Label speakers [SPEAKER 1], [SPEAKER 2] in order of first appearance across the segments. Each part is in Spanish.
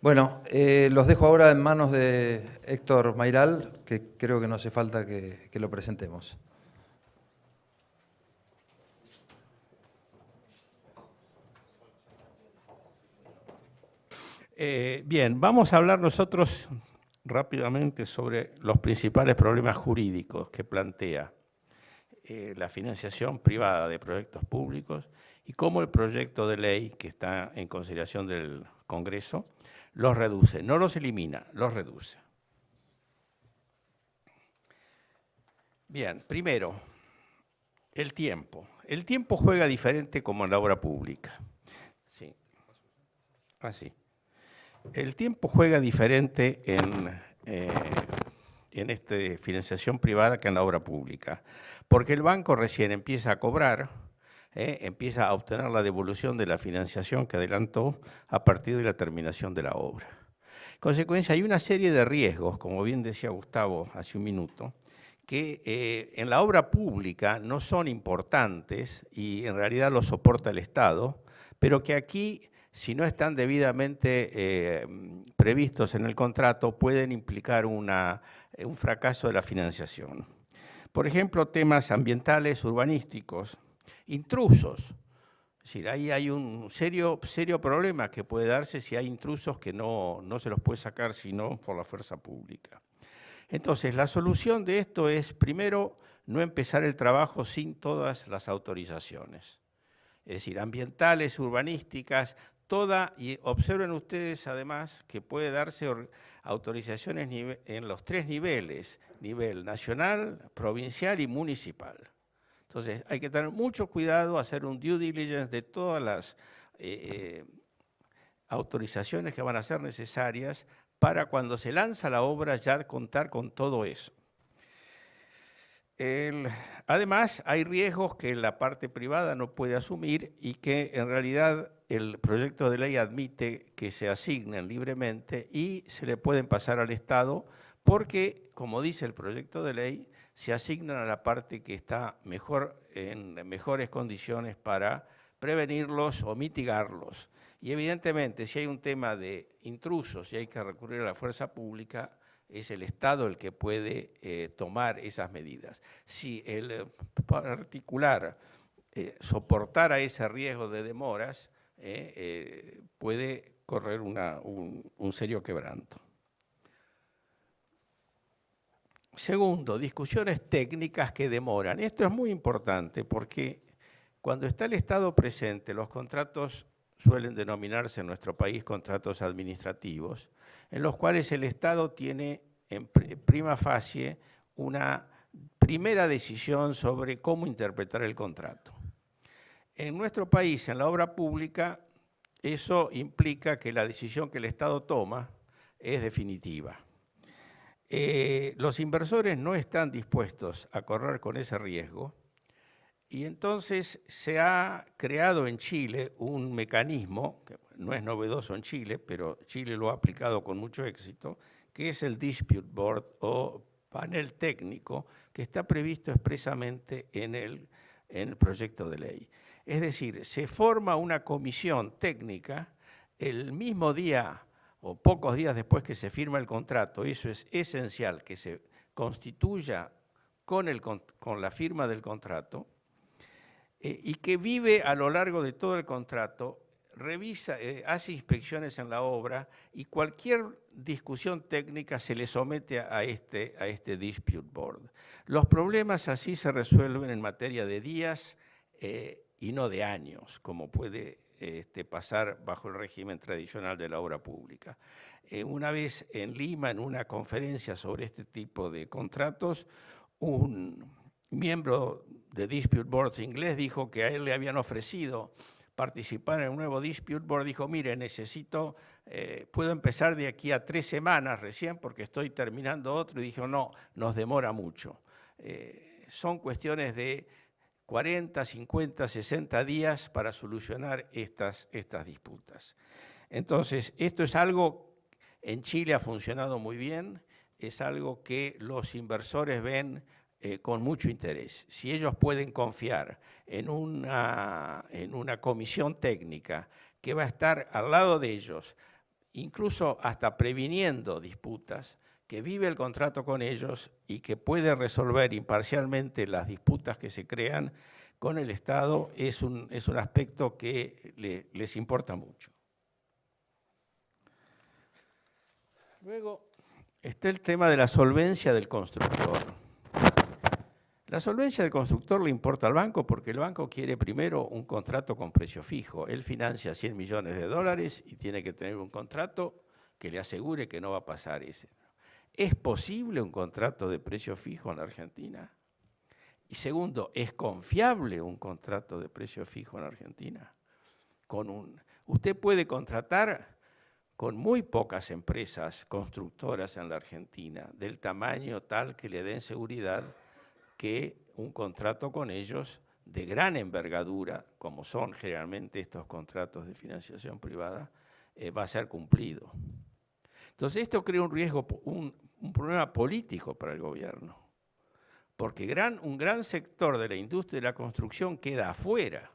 [SPEAKER 1] Bueno, los dejo ahora en manos de Héctor Mayral, que creo que no hace falta que lo presentemos.
[SPEAKER 2] Bien, vamos a hablar nosotros rápidamente sobre los principales problemas jurídicos que plantea la financiación privada de proyectos públicos y cómo el proyecto de ley que está en consideración del Congreso los reduce, no los elimina, los reduce. Bien, primero, el tiempo. El tiempo juega diferente como en la obra pública. Sí. Así. El tiempo juega diferente en esta financiación privada que en la obra pública, porque el banco recién empieza a cobrar, empieza a obtener la devolución de la financiación que adelantó a partir de la terminación de la obra. En consecuencia, hay una serie de riesgos, como bien decía Gustavo hace un minuto, que en la obra pública no son importantes y en realidad los soporta el Estado, pero que aquí, si no están debidamente previstos en el contrato, pueden implicar un fracaso de la financiación. Por ejemplo, temas ambientales, urbanísticos, intrusos. Es decir, ahí hay un serio problema que puede darse si hay intrusos que no se los puede sacar sino por la fuerza pública. Entonces, la solución de esto es, primero, no empezar el trabajo sin todas las autorizaciones. Es decir, ambientales, urbanísticas, y observen ustedes además que puede darse autorizaciones en los 3 niveles, nivel nacional, provincial y municipal. Entonces, hay que tener mucho cuidado, hacer un due diligence de todas las autorizaciones que van a ser necesarias para cuando se lanza la obra ya contar con todo eso. Además, hay riesgos que la parte privada no puede asumir y que en realidad el proyecto de ley admite que se asignen libremente y se le pueden pasar al Estado porque, como dice el proyecto de ley, se asignan a la parte que está en mejores condiciones para prevenirlos o mitigarlos. Y evidentemente, si hay un tema de intrusos y hay que recurrir a la fuerza pública, es el Estado el que puede tomar esas medidas. Si el particular soportara ese riesgo de demoras, puede correr un serio quebranto. Segundo, discusiones técnicas que demoran. Esto es muy importante porque cuando está el Estado presente, los contratos suelen denominarse en nuestro país contratos administrativos, en los cuales el Estado tiene en prima facie una primera decisión sobre cómo interpretar el contrato. En nuestro país, en la obra pública, eso implica que la decisión que el Estado toma es definitiva. Los inversores no están dispuestos a correr con ese riesgo y entonces se ha creado en Chile un mecanismo, que no es novedoso en Chile, pero Chile lo ha aplicado con mucho éxito, que es el Dispute Board o panel técnico que está previsto expresamente en el proyecto de ley. Es decir, se forma una comisión técnica el mismo día o pocos días después que se firma el contrato. Eso es esencial, que se constituya con la firma del contrato y que vive a lo largo de todo el contrato, revisa, hace inspecciones en la obra y cualquier discusión técnica se le somete a este Dispute Board. Los problemas así se resuelven en materia de días y no de años, como puede pasar bajo el régimen tradicional de la obra pública. Una vez en Lima, en una conferencia sobre este tipo de contratos, un miembro de Dispute Boards inglés dijo que a él le habían ofrecido participar en un nuevo Dispute Board. Dijo, mire, puedo empezar de aquí a 3 semanas recién porque estoy terminando otro. Y dijo, no, nos demora mucho. Son cuestiones de 40, 50, 60 días para solucionar estas disputas. Entonces, esto es algo, en Chile ha funcionado muy bien, es algo que los inversores ven con mucho interés. Si ellos pueden confiar en una comisión técnica que va a estar al lado de ellos, incluso hasta previniendo disputas, que vive el contrato con ellos y que puede resolver imparcialmente las disputas que se crean con el Estado, es un aspecto que les importa mucho. Luego está el tema de la solvencia del constructor. La solvencia del constructor le importa al banco porque el banco quiere primero un contrato con precio fijo. Él financia 100 millones de dólares y tiene que tener un contrato que le asegure que no va a pasar ese. ¿Es posible un contrato de precio fijo en la Argentina? Y segundo, ¿es confiable un contrato de precio fijo en Argentina? Usted puede contratar con muy pocas empresas constructoras en la Argentina, del tamaño tal que le den seguridad que un contrato con ellos de gran envergadura, como son generalmente estos contratos de financiación privada, va a ser cumplido. Entonces esto crea un riesgo, un problema político para el gobierno, porque un gran sector de la industria de la construcción queda afuera,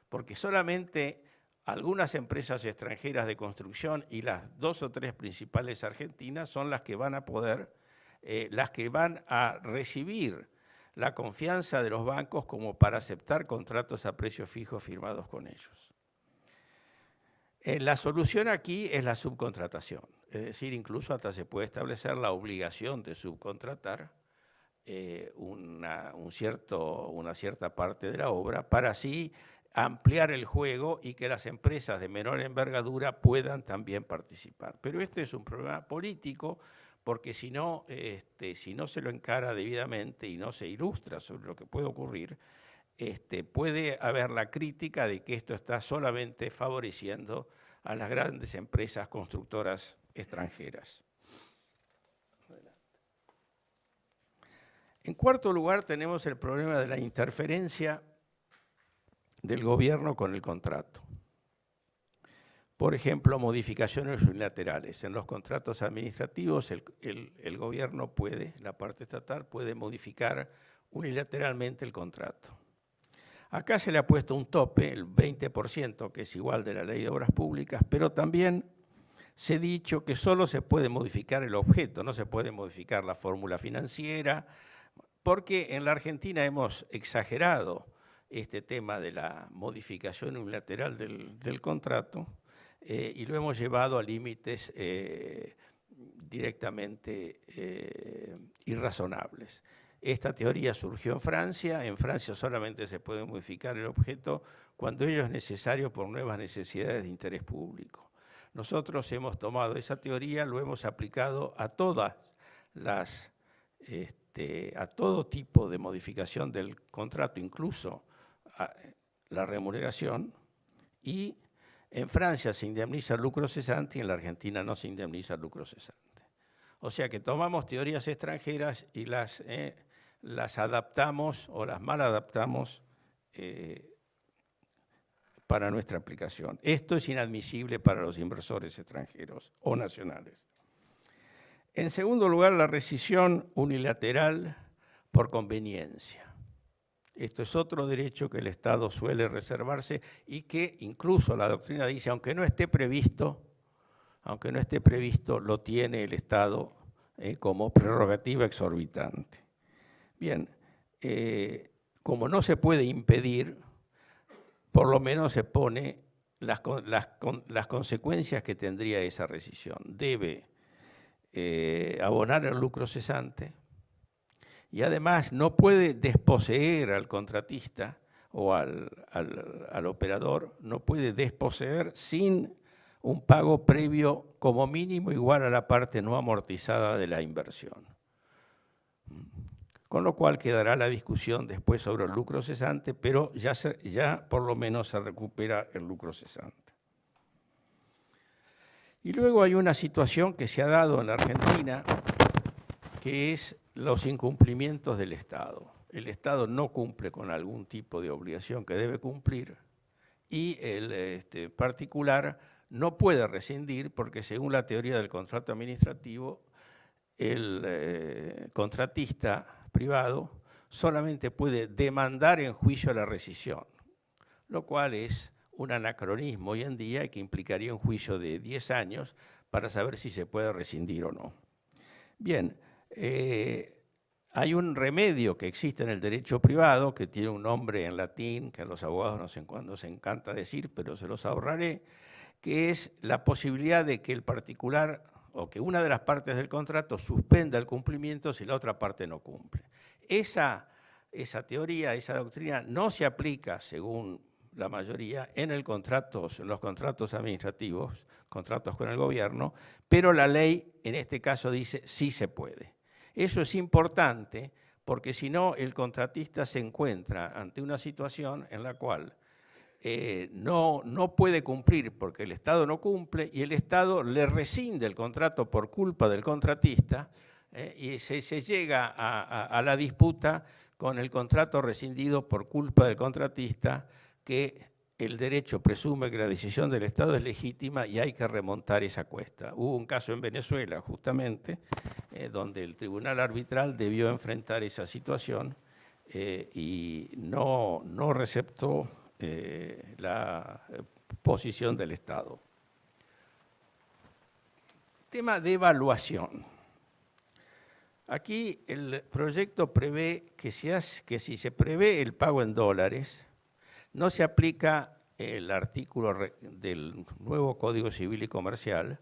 [SPEAKER 2] porque solamente algunas empresas extranjeras de construcción y las 2 o 3 principales argentinas son las que van a poder, las que van a recibir la confianza de los bancos como para aceptar contratos a precio fijo firmados con ellos. La solución aquí es la subcontratación, es decir, incluso hasta se puede establecer la obligación de subcontratar una cierta parte de la obra para así ampliar el juego y que las empresas de menor envergadura puedan también participar. Pero este es un problema político porque si no se lo encara debidamente y no se ilustra sobre lo que puede ocurrir, puede haber la crítica de que esto está solamente favoreciendo a las grandes empresas constructoras extranjeras. En cuarto lugar, tenemos el problema de la interferencia del gobierno con el contrato. Por ejemplo, modificaciones unilaterales. En los contratos administrativos, el gobierno puede, la parte estatal, puede modificar unilateralmente el contrato. Acá se le ha puesto un tope, el 20%, que es igual de la Ley de Obras Públicas, pero también se ha dicho que solo se puede modificar el objeto, no se puede modificar la fórmula financiera, porque en la Argentina hemos exagerado este tema de la modificación unilateral del contrato y lo hemos llevado a límites directamente irrazonables. Esta teoría surgió en Francia solamente se puede modificar el objeto cuando ello es necesario por nuevas necesidades de interés público. Nosotros hemos tomado esa teoría, lo hemos aplicado a todas a todo tipo de modificación del contrato, incluso a la remuneración, y en Francia se indemniza el lucro cesante y en la Argentina no se indemniza el lucro cesante. O sea que tomamos teorías extranjeras y las adaptamos o las mal adaptamos para nuestra aplicación. Esto es inadmisible para los inversores extranjeros o nacionales. En segundo lugar, la rescisión unilateral por conveniencia. Esto es otro derecho que el Estado suele reservarse y que incluso la doctrina dice, aunque no esté previsto, lo tiene el Estado como prerrogativa exorbitante. Bien, como no se puede impedir, por lo menos se pone las consecuencias que tendría esa rescisión. Debe abonar el lucro cesante y además no puede desposeer al contratista o al operador, no puede desposeer sin un pago previo como mínimo igual a la parte no amortizada de la inversión. Con lo cual quedará la discusión después sobre el lucro cesante, pero ya por lo menos se recupera el lucro cesante. Y luego hay una situación que se ha dado en la Argentina, que es los incumplimientos del Estado. El Estado no cumple con algún tipo de obligación que debe cumplir y el particular no puede rescindir porque según la teoría del contrato administrativo, el contratista privado solamente puede demandar en juicio la rescisión, lo cual es un anacronismo hoy en día y que implicaría un juicio de 10 años para saber si se puede rescindir o no. Bien, hay un remedio que existe en el derecho privado, que tiene un nombre en latín, que a los abogados nos encanta decir, pero se los ahorraré, que es la posibilidad de que el particular o que una de las partes del contrato suspenda el cumplimiento si la otra parte no cumple. Esa teoría, esa doctrina no se aplica, según la mayoría, en los contratos administrativos, contratos con el gobierno, pero la ley en este caso dice sí se puede. Eso es importante porque si no el contratista se encuentra ante una situación en la cual no puede cumplir porque el Estado no cumple y el Estado le rescinde el contrato por culpa del contratista y se llega a la disputa con el contrato rescindido por culpa del contratista, que el derecho presume que la decisión del Estado es legítima y hay que remontar esa cuesta. Hubo un caso en Venezuela, justamente, donde el tribunal arbitral debió enfrentar esa situación y no receptó la posición del Estado. Tema de evaluación. Aquí el proyecto prevé que si se prevé el pago en dólares, no se aplica el artículo del nuevo Código Civil y Comercial,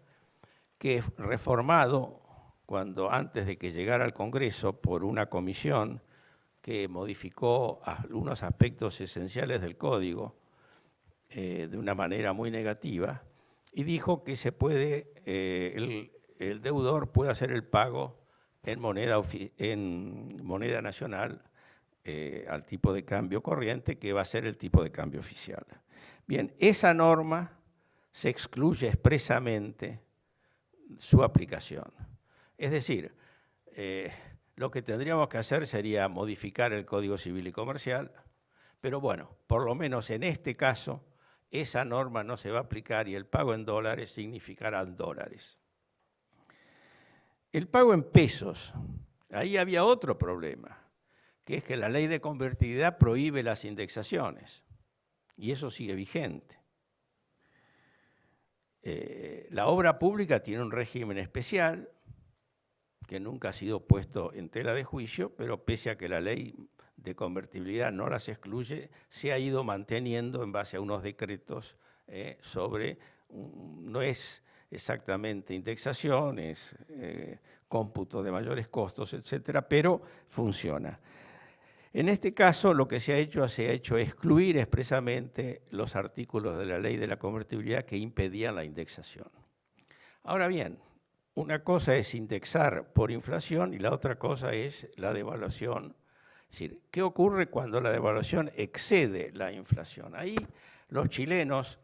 [SPEAKER 2] que reformado antes de que llegara al Congreso por una comisión que modificó algunos aspectos esenciales del Código de una manera muy negativa, y dijo que el deudor puede hacer el pago en moneda nacional al tipo de cambio corriente, que va a ser el tipo de cambio oficial. Bien, esa norma se excluye expresamente su aplicación. Es decir, lo que tendríamos que hacer sería modificar el Código Civil y Comercial, pero bueno, por lo menos en este caso, esa norma no se va a aplicar y el pago en dólares significará dólares. El pago en pesos, ahí había otro problema, que es que la ley de convertibilidad prohíbe las indexaciones, y eso sigue vigente. La obra pública tiene un régimen especial, que nunca ha sido puesto en tela de juicio, pero pese a que la ley de convertibilidad no las excluye, se ha ido manteniendo en base a unos decretos no es exactamente indexación, es cómputo de mayores costos, etcétera, pero funciona. En este caso, lo que se ha hecho excluir expresamente los artículos de la ley de la convertibilidad que impedían la indexación. Ahora bien, una cosa es indexar por inflación y la otra cosa es la devaluación. Es decir, ¿qué ocurre cuando la devaluación excede la inflación? Ahí los chilenos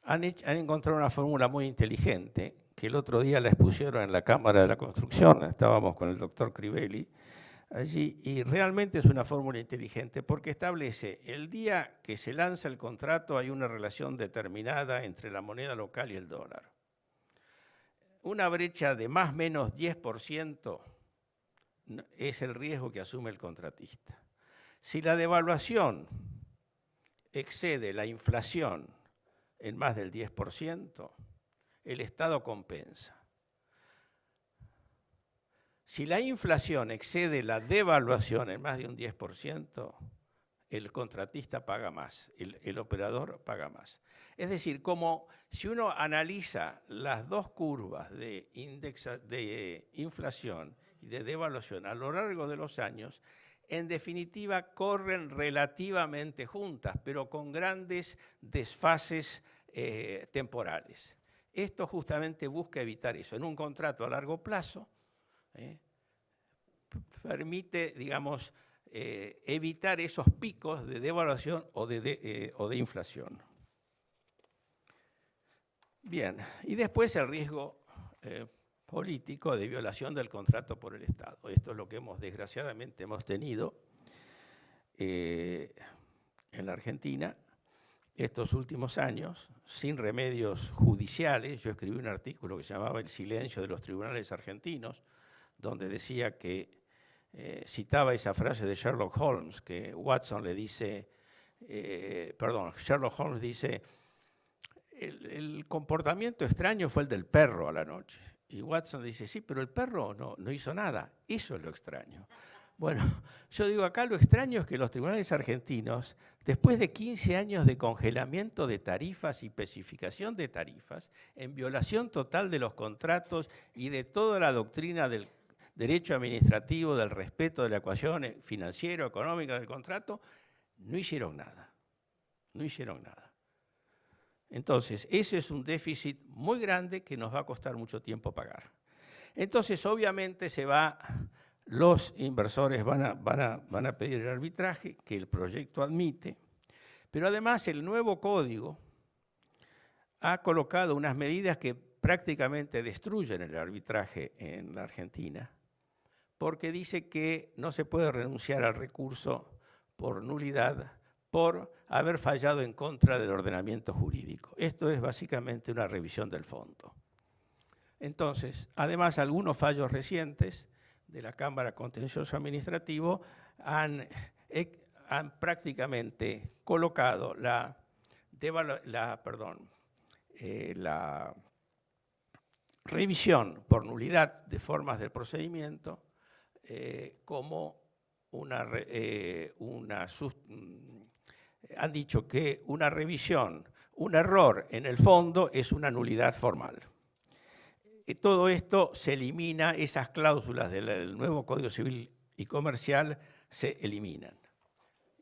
[SPEAKER 2] han encontrado una fórmula muy inteligente, que el otro día la expusieron en la Cámara de la Construcción, estábamos con el doctor Crivelli allí, y realmente es una fórmula inteligente porque establece el día que se lanza el contrato hay una relación determinada entre la moneda local y el dólar. Una brecha de más o menos 10% es el riesgo que asume el contratista. Si la devaluación excede la inflación en más del 10%, el Estado compensa. Si la inflación excede la devaluación en más de un 10%, el contratista paga más, el operador paga más. Es decir, como si uno analiza las dos curvas de inflación y de devaluación a lo largo de los años, en definitiva corren relativamente juntas, pero con grandes desfases temporales. Esto justamente busca evitar eso. En un contrato a largo plazo, permite, digamos, evitar esos picos de devaluación o de inflación. Bien, y después el riesgo político de violación del contrato por el Estado. Esto es lo que desgraciadamente hemos tenido en la Argentina estos últimos años, sin remedios judiciales. Yo escribí un artículo que se llamaba El silencio de los tribunales argentinos, donde decía que citaba esa frase de Sherlock Holmes, que Watson le dice Sherlock Holmes dice, el comportamiento extraño fue el del perro a la noche. Y Watson dice, sí, pero el perro no hizo nada, eso es lo extraño. Bueno, yo digo acá lo extraño es que los tribunales argentinos, después de 15 años de congelamiento de tarifas y especificación de tarifas, en violación total de los contratos y de toda la doctrina del derecho administrativo, del respeto de la ecuación financiero-económica del contrato, no hicieron nada. No hicieron nada. Entonces, ese es un déficit muy grande que nos va a costar mucho tiempo pagar. Entonces, obviamente, los inversores van a pedir el arbitraje que el proyecto admite, pero además el nuevo código ha colocado unas medidas que prácticamente destruyen el arbitraje en la Argentina, porque dice que no se puede renunciar al recurso por nulidad por haber fallado en contra del ordenamiento jurídico. Esto es básicamente una revisión del fondo. Entonces, además, algunos fallos recientes de la Cámara Contencioso Administrativo han prácticamente colocado la revisión por nulidad de formas del procedimiento como han dicho que una revisión, un error en el fondo es una nulidad formal. Y todo esto se elimina, esas cláusulas del nuevo Código Civil y Comercial se eliminan.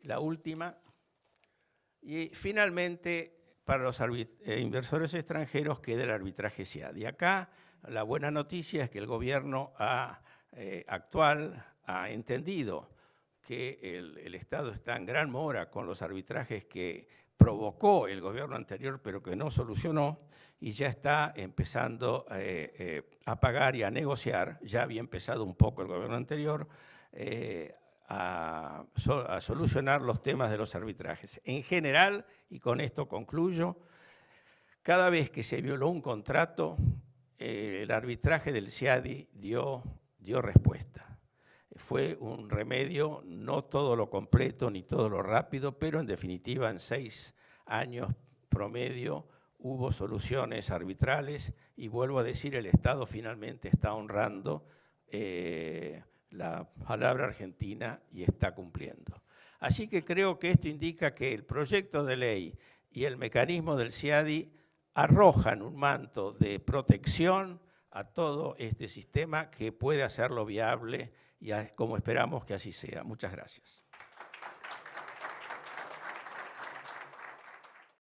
[SPEAKER 2] La última, y finalmente para los inversores extranjeros queda el arbitraje SIADI. Acá la buena noticia es que el gobierno actual ha entendido que el Estado está en gran mora con los arbitrajes que provocó el gobierno anterior, pero que no solucionó, y ya está empezando a pagar y a negociar, ya había empezado un poco el gobierno anterior, a solucionar los temas de los arbitrajes. En general, y con esto concluyo, cada vez que se violó un contrato, el arbitraje del SIADI dio respuesta. Fue un remedio, no todo lo completo ni todo lo rápido, pero en definitiva en 6 años promedio hubo soluciones arbitrales y vuelvo a decir, el Estado finalmente está honrando la palabra argentina y está cumpliendo. Así que creo que esto indica que el proyecto de ley y el mecanismo del SIADI arrojan un manto de protección a todo este sistema que puede hacerlo viable y como esperamos que así sea. Muchas gracias.